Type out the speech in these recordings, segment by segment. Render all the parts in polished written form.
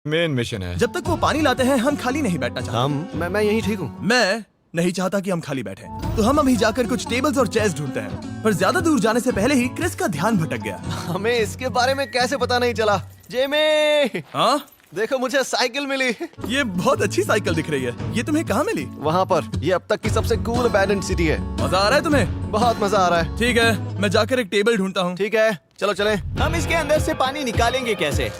Main mission है। जब तक वो पानी लाते हैं हम खाली नहीं बैठना चाहते। मैं यहीं ठीक हूँ। मैं नहीं चाहता कि हम खाली बैठे, तो हम अभी जाकर कुछ टेबल्स और चेयर्स ढूंढते हैं। पर ज्यादा दूर जाने से पहले ही क्रिस का ध्यान भटक गया। हमें इसके बारे में कैसे पता नहीं चला? जेमी, हाँ, देखो मुझे साइकिल मिली। ये बहुत अच्छी साइकिल दिख रही है। ये तुम्हें कहाँ मिली? वहाँ पर। ये अब तक की सबसे कूल अबैंडन्ड सिटी है। मजा आ रहा है तुम्हें? बहुत मजा आ रहा है। ठीक है, मैं जाकर एक टेबल ढूंढता हूँ। ठीक है, चलो चलें। हम इसके अंदर से पानी निकालेंगे कैसे?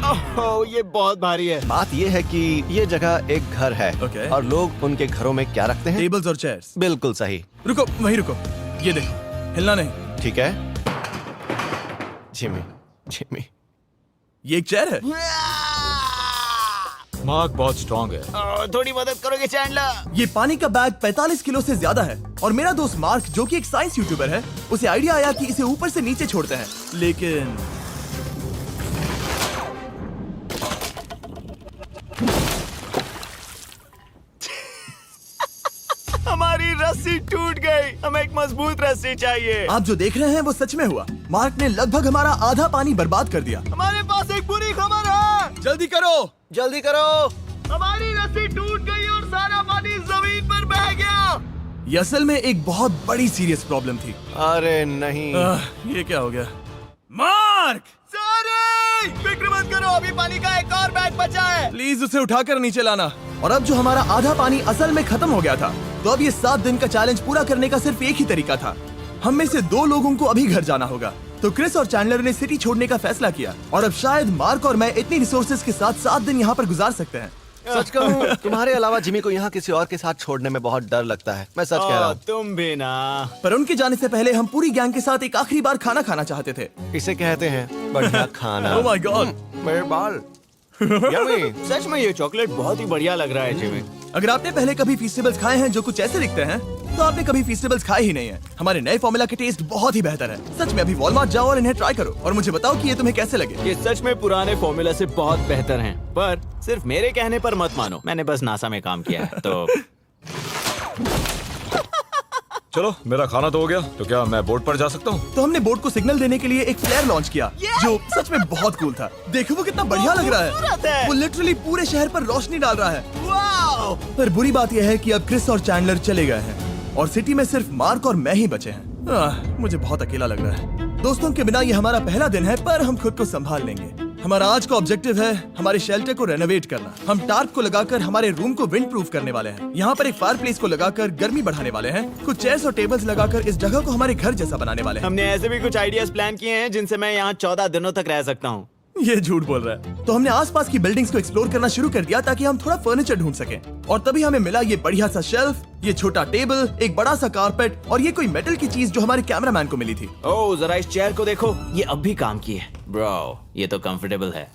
ओह, ये बहुत भारी है। बात ये है कि ये जगह एक घर है Okay. और लोग उनके घरों में क्या रखते हैं? टेबल्स और चेयर्स। बिल्कुल सही। रुको, वहीं रुको। ये देखो, हिलना नहीं। ठीक है। जिमी, ये एक चेयर है। मार्क बहुत स्ट्रांग है। थोड़ी मदद करोगे चैंडलर? ये पानी का बैग 45 किलो से ज्यादा है और मेरा दोस्त मार्क, जो कि एक साइंस यूट्यूबर है, उसे आइडिया आया कि इसे ऊपर से नीचे छोड़ते हैं। लेकिन हमारी रस्सी टूट गई। हमें एक मजबूत रस्सी चाहिए। आप जो देख रहे हैं वो सच में हुआ। मार्क ने लगभग हमारा आधा पानी बर्बाद कर दिया। हमारे पास एक बुरी खबर है। जल्दी करो। जल्दी करो। हमारी रस्सी टूट गई और सारा पानी जमीन पर बह गया। ये असल में एक बहुत बड़ी सीरियस प्रॉब्लम थी। अरे नहीं। ये क्या हो गया? मार्क, सॉरी, फिक्र मत करो, अभी पानी का एक और बैग बचा है। प्लीज उसे उठाकर नीचे लाना। और अब जो हमारा आधा पानी असल में खत्म हो गया था, तो अब ये 7 दिन का चैलेंज पूरा करने का सिर्फ एक ही तरीका था। हम में से 2 लोगों को अभी घर जाना होगा। तो क्रिस और चैंडलर ने सिटी छोड़ने का फैसला किया और अब शायद मार्क और मैं इतनी रिसोर्सेज के साथ 7 दिन यहाँ पर गुजार सकते हैं। सच कहूँ, तुम्हारे अलावा जिमी को यहाँ किसी और के साथ छोड़ने में बहुत डर लगता है। मैं सच कह रहा हूँ। तुम भी ना। पर उनके जाने से पहले हम पूरी गैंग के साथ एक आखिरी बार खाना खाना चाहते थे। इसे कहते हैं बढ़िया खाना। Oh my God. मेरे बाल। यम्मी। सच में ये चॉकलेट बहुत ही बढ़िया लग रहा है जिमी। अगर आपने पहले कभी फीस्टेबल्स खाए हैं जो कुछ ऐसे दिखते हैं, तो आपने कभी फीस्टेबल्स खाए ही नहीं है। हमारे नए फॉर्मूला के टेस्ट बहुत ही बेहतर है। सच में अभी वॉलमार्ट जाओ और इन्हें ट्राई करो और मुझे बताओ कि ये तुम्हें कैसे लगे। ये सच में पुराने फॉर्मूला से बहुत बेहतर हैं। पर सिर्फ मेरे कहने पर मत मानो, मैंने बस नासा में काम किया है। तो चलो, मेरा खाना तो हो गया, तो क्या मैं बोट पर जा सकता हूँ? तो हमने बोट को सिग्नल देने के लिए एक फ्लेयर लॉन्च किया, जो सच में बहुत कूल था। देखो वो कितना बढ़िया लग रहा खूबसूरत है। है। वो लिटरली पूरे शहर पर रोशनी डाल रहा है। वाओ! पर बुरी बात यह है कि अब क्रिस और चैंडलर चले गए हैं और सिटी में सिर्फ मार्क और मैं ही बचे हैं। मुझे बहुत अकेला लग रहा है। दोस्तों के बिना ये हमारा पहला दिन है, पर हम खुद को संभाल लेंगे। हमारा आज का ऑब्जेक्टिव है हमारे शेल्टर को रेनोवेट करना। हम टार्प को लगाकर हमारे रूम को विंड प्रूफ करने वाले हैं। यहाँ पर एक फायर प्लेस को लगाकर गर्मी बढ़ाने वाले हैं। कुछ चेयर्स और टेबल्स लगाकर इस जगह को हमारे घर जैसा बनाने वाले हैं। हमने ऐसे भी कुछ आइडियाज प्लान किए हैं जिनसे मैं यहाँ 14 दिनों तक रह सकता हूँ। ये झूठ बोल रहा है। तो हमने आसपास की बिल्डिंग्स को एक्सप्लोर करना शुरू कर दिया ताकि हम थोड़ा फर्नीचर ढूंढ सकें। और तभी हमें मिला ये बढ़िया सा शेल्फ, ये छोटा टेबल, एक बड़ा सा कारपेट और ये कोई मेटल की चीज जो हमारे कैमरामैन को मिली थी। ओह, जरा इस चेयर को देखो, ये अब भी काम की है। ब्रो, ये तो कंफर्टेबल है।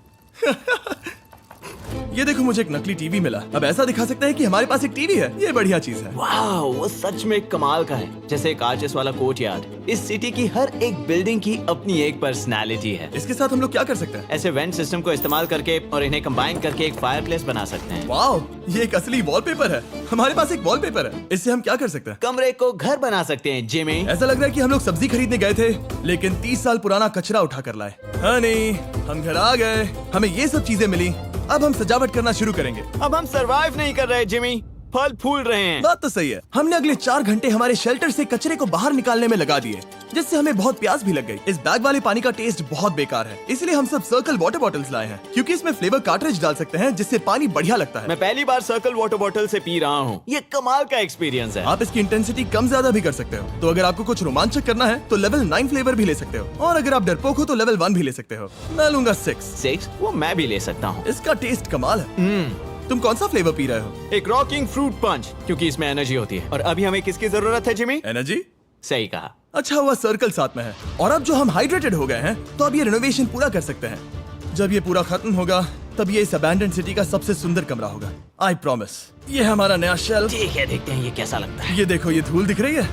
ये देखो, मुझे एक नकली टीवी मिला। अब ऐसा दिखा सकते हैं कि हमारे पास एक टीवी है। ये बढ़िया चीज है। वाओ, वो सच में कमाल का है। जैसे एक आर्चेस वाला कोर्टयार्ड। इस सिटी की हर एक बिल्डिंग की अपनी एक पर्सनालिटी है। इसके साथ हम लोग क्या कर सकते हैं? ऐसे वेंट सिस्टम को इस्तेमाल करके और इन्हें कंबाइन करके एक फायरप्लेस बना सकते हैं। वाओ, ये एक असली वॉलपेपर है। हमारे पास एक वॉलपेपर है। इससे हम क्या कर सकते हैं? कमरे को घर बना सकते हैं जिमी। ऐसा लग रहा है कि हम लोग सब्जी खरीदने गए थे, लेकिन 30 साल पुराना कचरा उठा कर लाए। हनी, हम घर आ गए। हमें ये सब चीजें मिली। अब हम सजावट करना शुरू करेंगे। अब हम सरवाइव नहीं कर रहे जिमी, फल फूल रहे हैं। बात तो सही है। हमने अगले 4 घंटे हमारे शेल्टर से कचरे को बाहर निकालने में लगा दिए, जिससे हमें बहुत प्यास भी लग गई। इस बैग वाले पानी का टेस्ट बहुत बेकार है, इसलिए हम सब सर्कल वाटर बॉटल्स लाए हैं, क्योंकि इसमें फ्लेवर कार्ट्रिज डाल सकते हैं जिससे पानी बढ़िया लगता है। मैं पहली बार सर्कल वाटर बॉटल से पी रहा हूँ। ये कमाल का एक्सपीरियंस है। आप इसकी इंटेंसिटी कम ज्यादा भी कर सकते हो। तो अगर आपको कुछ रोमांचक करना है तो लेवल 9 फ्लेवर भी ले सकते हो, और अगर आप डरपोक हो तो लेवल 1 भी ले सकते हो। मैं लूंगा 6। 6? वो मैं भी ले सकता हूँ। इसका टेस्ट कमाल है। तुम कौन सा फ्लेवर पी रहे हो? एक रॉकिंग फ्रूट पंच, क्योंकि इसमें एनर्जी होती है। और अभी हमें किसकी जरूरत है जिमी? एनर्जी? सही कहा। अच्छा हुआ सर्कल साथ में है। और अब जो हम हाइड्रेटेड हो गए हैं, तो अब ये रिनोवेशन पूरा कर सकते हैं। जब ये पूरा खत्म होगा, तब ये इस अबैंडन्ड सिटी का सबसे सुंदर कमरा होगा। I promise. ये है हमारा नया शेल्फ। ठीक है, देखते हैं ये कैसा लगता है। ये देखो, ये धूल दिख रही है।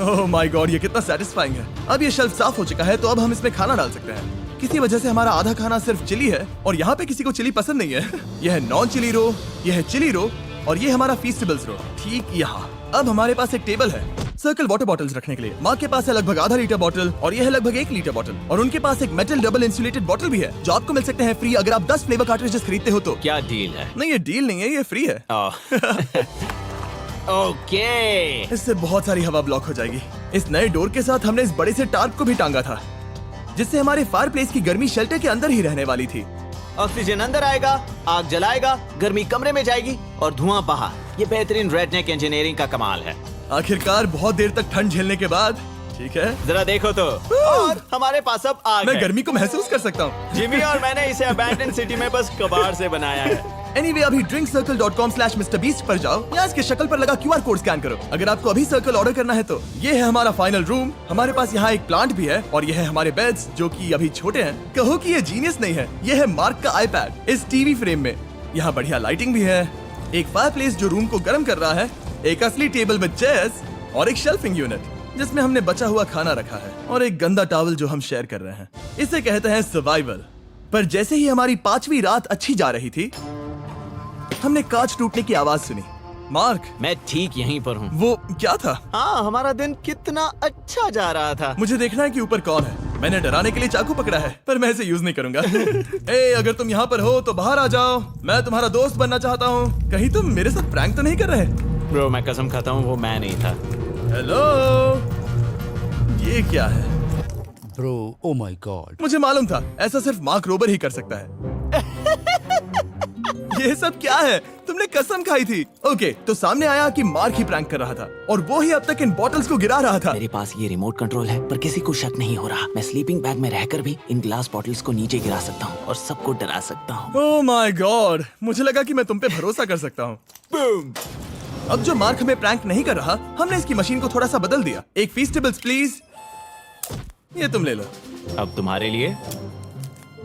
ओह माय गॉड, ये कितना सेटिस्फाइंग है। अब ये शेल्फ साफ हो चुका है, तो अब हम इसमें खाना डाल सकते हैं। किसी वजह से हमारा आधा खाना सिर्फ चिली है, और यहाँ पे किसी को चिली पसंद नहीं है। यह है नॉन चिली रो, यह है चिली रो, और ये हमारा फीस्टेबल्स रो ठीक यहाँ। अब हमारे पास एक टेबल है सर्कल वाटर बॉटल्स रखने के लिए। मार्क के पास है लगभग आधा लीटर बॉटल और ये है लगभग 1 लीटर बॉटल, और उनके पास एक मेटल डबल इंसुलेटेड बॉटल भी है जो आपको मिल सकते हैं फ्री अगर आप 10 फ्लेवर कार्ट्रिजेस खरीदते हो तो। क्या डील है? नहीं, ये डील नहीं है, ये फ्री है। ओके। इससे बहुत सारी हवा ब्लॉक हो जाएगी। इस नए डोर के साथ हमने इस बड़े से टार्प को भी टांगा था, जिससे हमारे फायर प्लेस की गर्मी शेल्टर के अंदर ही रहने वाली थी। ऑक्सीजन अंदर आएगा, आग जलाएगा, गर्मी कमरे में जाएगी और धुआं बाहर। ये बेहतरीन रेडनेक इंजीनियरिंग का कमाल है। आखिरकार बहुत देर तक ठंड झेलने के बाद, ठीक है, जरा देखो तो, और हमारे पास अब आग मैं है। गर्मी को महसूस कर सकता हूँ। जिमी और मैंने इसे अबैंडन सिटी में बस कबाड़ से बनाया है। Anyway, अभी drinkcircle.com/MrBeast पर जाओ या इसके शक्ल पर लगा QR कोड स्कैन करो। अगर आपको अभी सर्कल ऑर्डर करना है तो ये है हमारा फाइनल रूम। हमारे पास यहाँ एक प्लांट भी है और ये है हमारे बेड्स जो कि अभी छोटे हैं। कहो कि ये जीनियस नहीं है, ये है मार्क का आईपैड इस टीवी फ्रेम में। यहाँ बढ़िया लाइटिंग भी है, एक फायरप्लेस जो रूम को गर्म कर रहा है, एक असली टेबल विद चेयर्स और एक शेल्फिंग यूनिट जिसमें हमने बचा हुआ खाना रखा है, और एक गंदा टॉवल जो हम शेयर कर रहे हैं। इसे कहते हैं सर्वाइवल। पर जैसे ही हमारी 5वीं रात अच्छी जा रही थी, हमने कांच टूटने की आवाज सुनी। मार्क, मैं ठीक यहीं पर हूँ। वो क्या था? हाँ, हमारा दिन कितना अच्छा जा रहा था। मुझे देखना है कि ऊपर कौन है। मैंने डराने के लिए चाकू पकड़ा है, पर मैं इसे यूज नहीं करूंगा। ए, अगर तुम यहाँ पर हो तो बाहर आ जाओ, मैं तुम्हारा दोस्त बनना चाहता हूँ। कहीं तुम मेरे साथ प्रैंक तो नहीं कर रहे? ब्रो, मैं कसम खाता हूँ वो मैं नहीं था। हेलो, ये क्या है? Bro, oh my God. मुझे मालूम था ऐसा सिर्फ मार्क रोबर ही कर सकता है। ये सब क्या है? तुमने कसम खाई थी। ओके, तो सामने आया कि मार्क ही प्रैंक कर रहा था और वो ही अब तक इन बॉटल्स को गिरा रहा था। मेरे पास ये रिमोट कंट्रोल है, पर किसी को शक नहीं हो रहा। मैं स्लीपिंग बैग में रहकर भी इन ग्लास बॉटल्स को नीचे गिरा सकता हूँ और सबको डरा सकता हूँ। ओह माय गॉड, मुझे लगा कि मैं तुम पे भरोसा कर सकता हूँ। अब जो मार्क हमें प्रैंक नहीं कर रहा, हमने इसकी मशीन को थोड़ा सा बदल दिया। एक फीस्टेबल्स प्लीज, ये तुम ले लो। अब तुम्हारे लिए